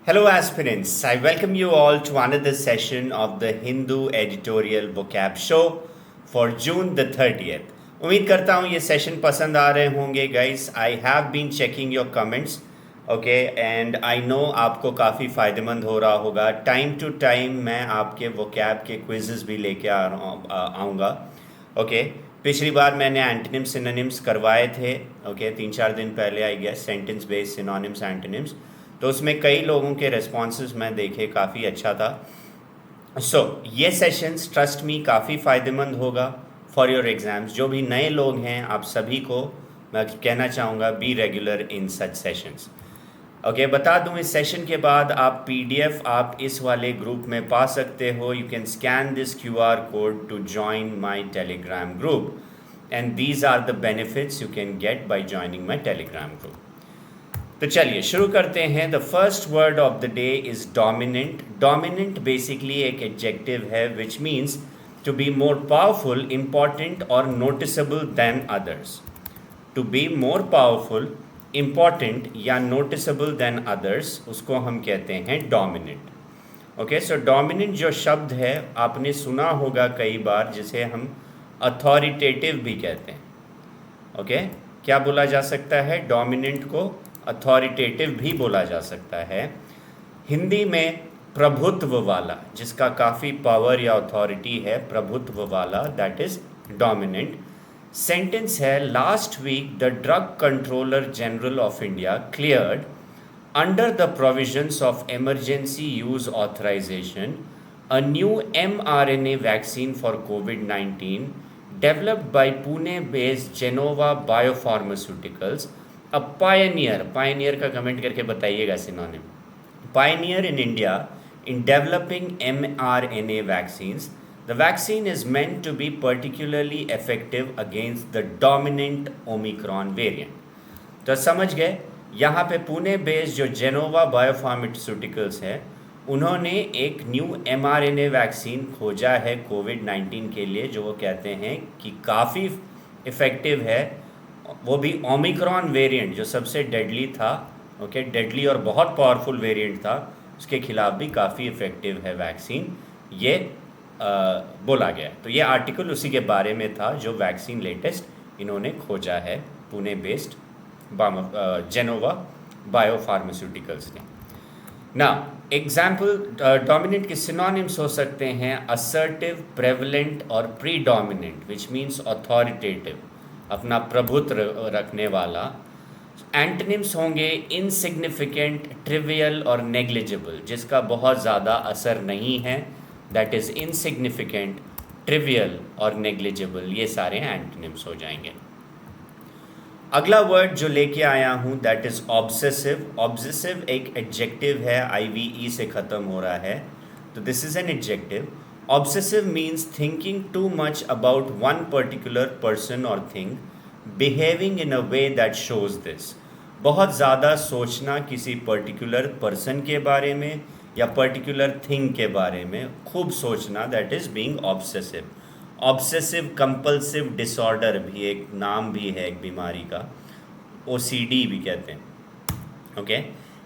Hello, aspirants. I welcome you all to another session of the Hindu Editorial Vocab Show for June the 30th. उम्मीद करता हूँ ये session पसंद आ रहे होंगे guys. I have been checking your comments okay and I know आपको काफ़ी फ़ायदेमंद हो रहा होगा. टाइम टू टाइम मैं आपके वोकैब के क्विज़ेस भी लेके आऊँगा. ओके पिछली बार मैंने एंटोनिम्स सिनोनिम्स करवाए थे. ओके 3-4 दिन पहले I guess sentence based synonyms antonyms. तो उसमें कई लोगों के रिस्पॉन्सेज मैं देखे काफ़ी अच्छा था. ये सेशंस ट्रस्ट मी काफ़ी फ़ायदेमंद होगा फॉर योर एग्ज़ाम्स. जो भी नए लोग हैं आप सभी को मैं कहना चाहूँगा be regular in such sessions. Okay बता दूँ इस सेशन के बाद आप पीडीएफ आप इस वाले ग्रुप में पा सकते हो. You can scan this QR code to join my Telegram group and these are the benefits you can get by joining my Telegram group. तो चलिए शुरू करते हैं. The first word of the day is dominant. Dominant basically एक adjective है which means to be more powerful, important और noticeable than others. To be more powerful, important या noticeable than others उसको हम कहते हैं डोमिनेंट. ओके सो डोमिनेंट जो शब्द है आपने सुना होगा कई बार, जिसे हम अथॉरिटेटिव भी कहते हैं. ओके क्या बोला जा सकता है? डोमिनेंट को अथॉरिटेटिव भी बोला जा सकता है. हिंदी में प्रभुत्व वाला, जिसका काफ़ी पावर या अथॉरिटी है, प्रभुत्व वाला, दैट इज डोमिनेंट. सेंटेंस है last week the drug controller general of India cleared under the provisions of emergency use authorisation a new mRNA vaccine for COVID-19 developed by Pune based Genova Biopharmaceuticals. A pioneer का comment करके बताइएगा synonym. Pioneer in India in developing mRNA vaccines. The vaccine is meant to be particularly effective against the dominant omicron variant. तो समझ गए, यहाँ पे Pune based जो Gennova biopharmaceuticals है उन्होंने एक न्यू mRNA वैक्सीन खोजा है COVID-19 के लिए, जो वो कहते हैं कि काफ़ी इफ़ेक्टिव है. वो भी ओमिक्रॉन वेरिएंट जो सबसे डेडली था. ओके डेडली और बहुत पावरफुल वेरिएंट था, उसके खिलाफ भी काफ़ी इफ़ेक्टिव है वैक्सीन, ये बोला गया. तो ये आर्टिकल उसी के बारे में था जो वैक्सीन लेटेस्ट इन्होंने खोजा है पुणे बेस्ड जेनोवा बायोफार्मास्यूटिकल्स ने. ना एग्जाम्पल डोमिनेंट के सिनोनिम्स हो सकते हैं असर्टिव, प्रेवलेंट और प्रीडोमिनेंट विच मीन्स अथॉरिटेटिव, अपना प्रभुत्व रखने वाला. एंटोनिम्स होंगे इनसिग्निफिकेंट, ट्रिवियल और नेग्लिजिबल, जिसका बहुत ज़्यादा असर नहीं है, दैट इज़ इनसिग्निफिकेंट, ट्रिवियल और नेग्लिजिबल. ये सारे एंटोनिम्स हो जाएंगे. अगला वर्ड जो लेके आया हूँ दैट इज़ ऑब्सेसिव. ऑब्सेसिव एक एडजेक्टिव है, IVE से ख़त्म हो रहा है, तो this is an adjective. Obsessive means thinking too much about one particular person or thing, behaving in a way that shows this. बहुत ज़्यादा सोचना किसी पर्टिकुलर पर्सन के बारे में या पर्टिकुलर थिंग के बारे में, खूब सोचना, that is being obsessive. Obsessive compulsive disorder भी एक नाम भी है एक बीमारी का, OCD भी कहते हैं. ओके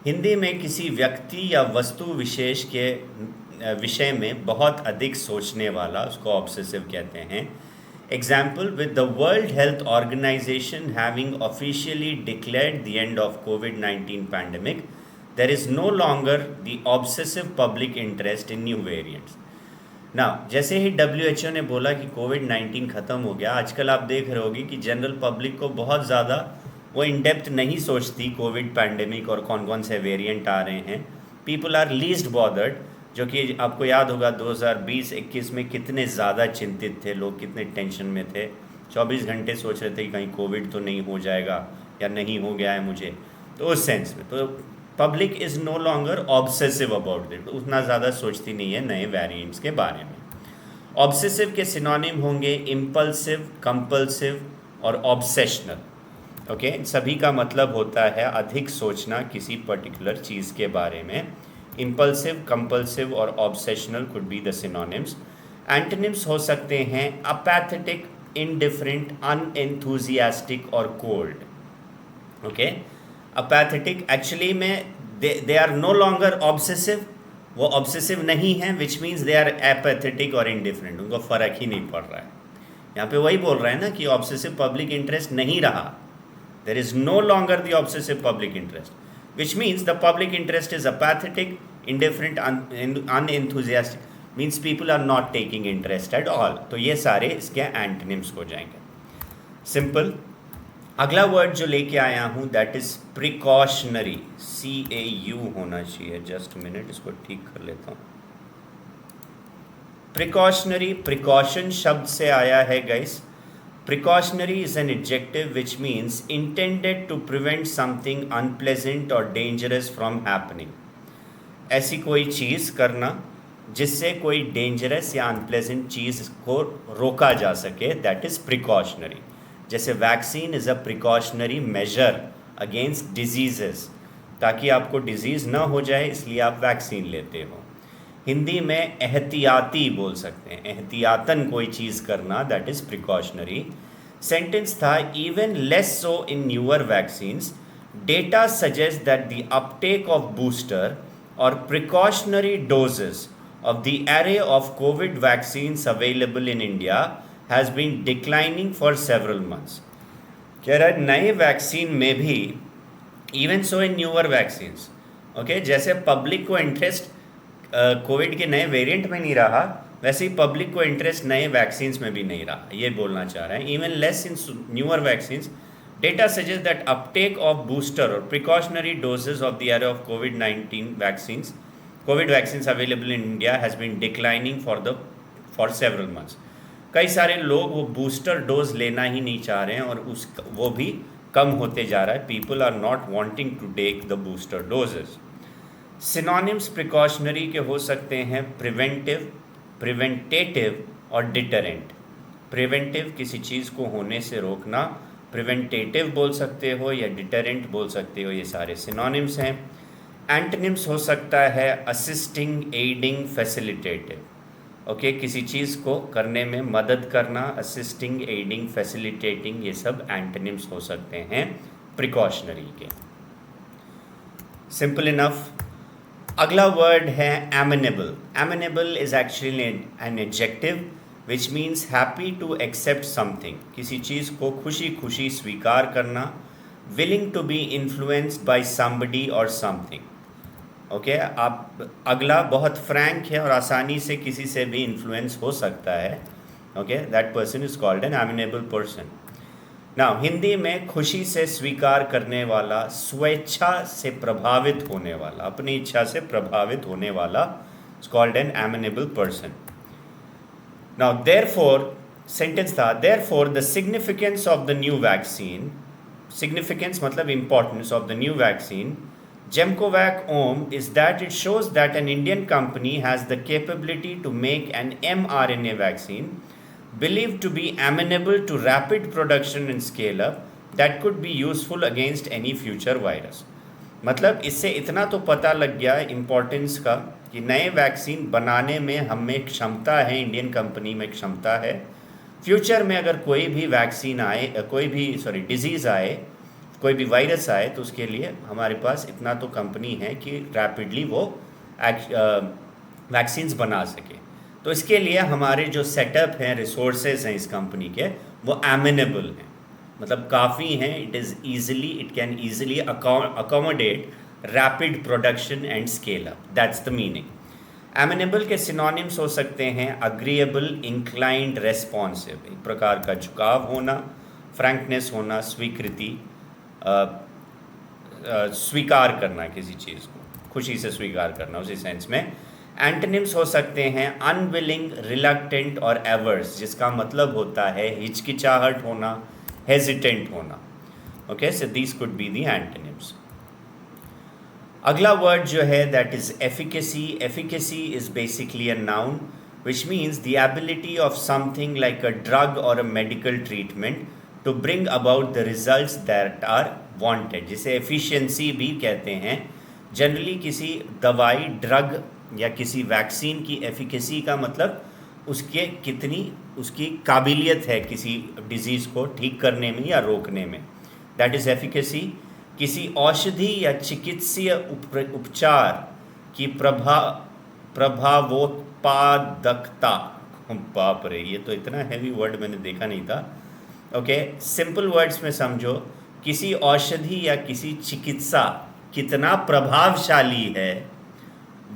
हिंदी में किसी व्यक्ति या वस्तु विशेष के विषय में बहुत अधिक सोचने वाला, उसको ऑब्सेसिव कहते हैं. Example with the World Health Organization having officially declared the end of COVID-19 pandemic, there is no longer the obsessive public interest in new variants. ना जैसे ही WHO ने बोला कि COVID-19 ख़त्म हो गया, आजकल आप देख रहे होगे कि जनरल पब्लिक को बहुत ज़्यादा वो इन डेप्थ नहीं सोचती कोविड पैंडेमिक और कौन कौन से वेरिएंट आ रहे हैं. पीपल आर लीस्ट बॉदर्ड, जो कि आपको याद होगा 2020-21 में कितने ज़्यादा चिंतित थे लोग, कितने टेंशन में थे. 24 घंटे सोच रहे थे कि कहीं कोविड तो नहीं हो जाएगा या नहीं हो गया है मुझे. तो उस सेंस में तो public is no longer obsessive about it, उतना ज़्यादा सोचती नहीं है नए वेरिएंट्स के बारे में. ऑब्सेसिव के सिनोनिम होंगे इम्पल्सिव, कंपल्सिव और ऑब्सेशनल. ओके सभी का मतलब होता है अधिक सोचना किसी पर्टिकुलर चीज़ के बारे में. इम्पल्सिव, कंपल्सिव और obsessional could be the synonyms. Antonyms हो सकते हैं अपैथेटिक, इनडिफरेंट, अनएंथुजियास्टिक और कोल्ड. ओके अपैथेटिक एक्चुअली में they are no longer obsessive, वो ऑब्सेसिव नहीं है, विच मीन्स दे आर एपैथेटिक और इनडिफरेंट, उनको फ़र्क ही नहीं पड़ रहा है। यहाँ पे वही बोल रहा है ना कि ऑब्सेसिव पब्लिक इंटरेस्ट नहीं रहा, there is no longer the obsessive public interest, which means the public interest is apathetic, indifferent, unenthusiastic, means people are not taking interest at all। तो ये सारे इसके एंटोनिम्स हो जाएंगे, सिंपल। अगला वर्ड जो लेके आया हूँ दैट इज प्रिकॉशनरी, CAU होना चाहिए, जस्ट मिनट इसको ठीक कर लेता हूँ। प्रिकॉशनरी, प्रिकॉशन शब्द से आया है guys. Precautionary is an adjective which means intended to prevent something unpleasant और डेंजरस फ्रॉम हैपनिंग। ऐसी कोई चीज़ करना जिससे कोई डेंजरस या अनप्लेजेंट चीज़ को रोका जा सके, दैट इज़ प्रिकॉशनरी। जैसे vaccine is a precautionary major against diseases, ताकि आपको डिजीज़ ना हो जाए इसलिए आप वैक्सीन लेते हो। हिंदी में एहतियाती बोल सकते हैं, एहतियातन कोई चीज़ करना, दैट इज़ प्रिकॉशनरी। सेंटेंस था even less so in newer vaccines, data suggest that the Uptake of booster or precautionary doses of the array of COVID vaccines available in India has been declining for several months। कह रहा है नए vaccine में भी, even so इन newer vaccines, okay, जैसे public को interest Covid के नए वेरिएंट में नहीं रहा, वैसे ही पब्लिक को इंटरेस्ट नए वैक्सीन्स में भी नहीं रहा, ये बोलना चाह रहे हैं। Even less in newer vaccines, data suggests that uptake of booster or precautionary doses of the array of COVID-19 vaccines, COVID vaccines available in India has been declining for several months। कई सारे लोग वो booster dose लेना ही नहीं चाह रहे हैं और वो भी कम होते जा रहा है। People are not wanting to take the booster doses। Synonyms precautionary के हो सकते हैं preventive, preventative और deterrent। Preventive किसी चीज़ को होने से रोकना, प्रिवेंटेटिव बोल सकते हो या डिटरेंट बोल सकते हो, ये सारे सिनोनिम्स हैं। एंटोनिम्स हो सकता है असिस्टिंग, एडिंग, फैसिलिटेटिव। ओके, किसी चीज़ को करने में मदद करना, असिस्टिंग, एडिंग, फैसिलिटेटिंग, ये सब एंटोनिम्स हो सकते हैं प्रिकॉशनरी के। Simple enough. अगला वर्ड है amenable. Amenable is actually an adjective which means happy to accept something, किसी चीज़ को खुशी खुशी स्वीकार करना, willing to be influenced by somebody or something। Okay, आप अगला बहुत फ्रैंक है और आसानी से किसी से भी इन्फ्लुएंस हो सकता है, okay, that person is called an amenable person. Now Hindi में खुशी से स्वीकार करने वाला, स्वेच्छा से प्रभावित होने वाला, अपनी इच्छा से प्रभावित होने वाला is called an amenable person. Now therefore, sentence था therefore the significance of the new vaccine, significance मतलब importance of the new vaccine Gemcovac Om is that it shows that an Indian company has the capability to make an mRNA vaccine believed to be amenable to rapid production and scale up that could be useful against any future virus। मतलब इससे इतना तो पता लग गया importance का कि नए वैक्सीन बनाने में हमें क्षमता है, इंडियन कंपनी में क्षमता है। फ्यूचर में अगर कोई भी वैक्सीन आए, कोई भी डिजीज़ आए, कोई भी वायरस आए, तो उसके लिए हमारे पास इतना तो कंपनी है कि रैपिडली वो वैक्सीन्स बना सके। तो इसके लिए हमारे जो सेटअप हैं, रिसोर्सेज हैं इस कंपनी के, वो एमिनेबल हैं, मतलब काफ़ी हैं। It can easily accommodate rapid production and scale up, that's the meaning. Amenable के सिनोनिम्स हो सकते हैं अग्रीएबल, इंक्लाइंड, रेस्पॉन्सिव, एक प्रकार का झुकाव होना, फ्रैंकनेस होना, स्वीकृति, स्वीकार करना किसी चीज़ को, खुशी से स्वीकार करना, उसी सेंस में। एंटोनिम्स हो सकते हैं अनविलिंग, रिलक्टेंट और एवर्स, जिसका मतलब होता है हिचकिचाहट होना, हेजिटेंट होना। Okay, so these could be the antonyms. अगला वर्ड जो है that is efficacy. Efficacy is basically a noun which means the ability of something like a drug or a medical treatment to bring about the results that are wanted, जिसे efficiency भी कहते हैं। Generally किसी दवाई, drug या किसी vaccine की efficacy का मतलब उसके कितनी उसकी काबिलियत है किसी डिजीज़ को ठीक करने में या रोकने में, दैट इज़ एफिकेसी। किसी औषधि या चिकित्सीय उपचार की प्रभावोत्पादकता। बाप रे, ये तो इतना हैवी वर्ड मैंने देखा नहीं था। ओके, सिंपल वर्ड्स में समझो, किसी औषधि या किसी चिकित्सा कितना प्रभावशाली है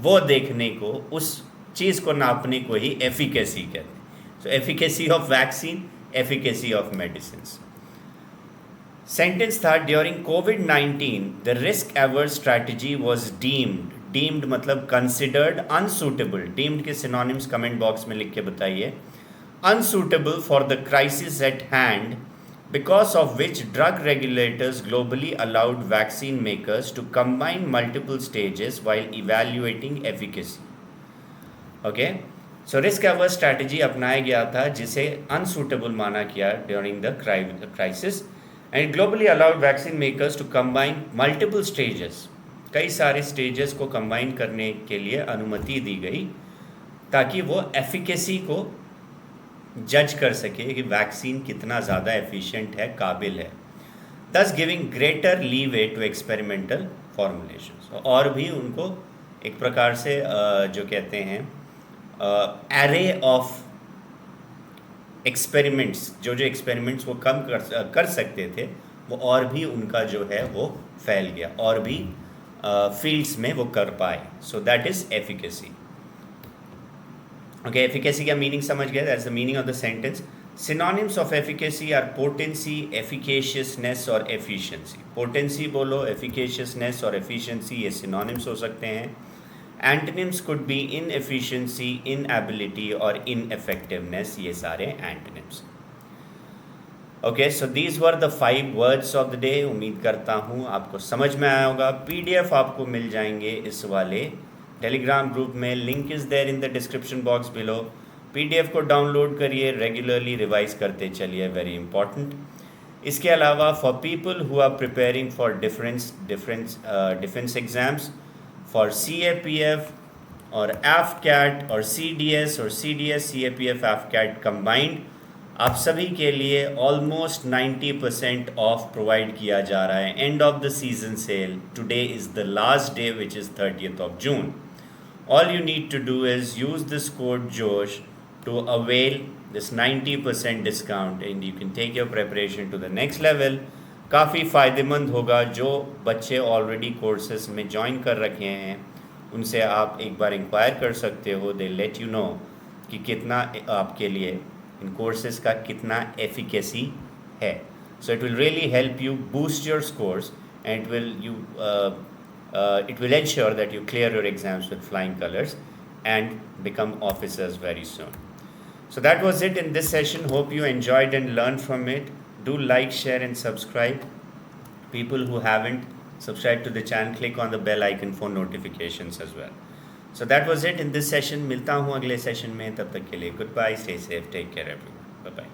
वो देखने को, उस चीज़ को नापने को ही एफिकेसी कहते हैं। So efficacy of vaccine, efficacy of medicine. Sentence था, ड्यूरिंग कोविड-19 the risk averse strategy was deemed मतलब कंसिडर्ड अनसूटेबल। डीम्ड के सिनोनिम्स कमेंट बॉक्स में लिख के बताइए। Unsuitable for the crisis at hand, because of which drug regulators globally allowed vaccine makers to combine multiple stages while evaluating efficacy. Okay, so risk averse strategy अपनाया गया था जिसे unsuitable माना गया during the crisis, and globally allowed vaccine makers to combine multiple stages. कई सारे stages को combine करने के लिए अनुमति दी गई ताकि वो efficacy को जज कर सके कि वैक्सीन कितना ज़्यादा एफिशिएंट है, काबिल है, thus giving greater leeway to experimental formulations. और भी उनको एक प्रकार से जो कहते हैं एरे ऑफ एक्सपेरिमेंट्स, जो एक्सपेरिमेंट्स वो कम कर सकते थे, वो और भी उनका जो है वो फैल गया, और भी फील्ड्स में वो कर पाए। So that is efficacy. Okay, efficacy का मीनिंग समझ गया, that's the meaning of the sentence. Synonyms of efficacy are potency, efficaciousness और एफिशिएंसी। पोटेंसी बोलो, एफिकेशियसनेस और एफिशिएंसी, ये सिनोनिम्स हो सकते हैं। Antonyms could be inefficiency, inability और इनएफेक्टिवनेस, ये सारे antonyms. Okay, so these were the 5 words of the day. उम्मीद करता हूँ आपको समझ में आया होगा। PDF आपको मिल जाएंगे इस वाले टेलीग्राम ग्रुप में, link is there in the description box below. PDF को डाउनलोड करिए, रेगुलरली रिवाइज करते चलिए, वेरी इंपॉर्टेंट। इसके अलावा for people who are preparing for defence exams, for CAPF और AFCAT और CDS और CDS CAPF AFCAT कंबाइंड, आप सभी के लिए ऑलमोस्ट 90% ऑफ प्रोवाइड किया जा रहा है। End of the season cell, today is the last day which is 30th of June. All you need to do is use this code JOSH to avail this 90% discount and you can take your preparation to the next level. काफ़ी फ़ायदेमंद होगा। जो बच्चे already courses में join कर रखे हैं उनसे आप एक बार इंक्वायर कर सकते हो। दे लेट यू नो कि कितना आपके लिए इन कोर्सेज का कितना एफिकेसी है। So it will really help you boost your scores and it will ensure that you clear your exams with flying colors and become officers very soon. So that was it in this session. Hope you enjoyed and learned from it. Do like, share and subscribe. People who haven't subscribed to the channel, click on the bell icon for notifications as well. So that was it in this session. मिलता हूँ अगले session में, तब तक के लिए goodbye, stay safe, take care everyone. Bye bye.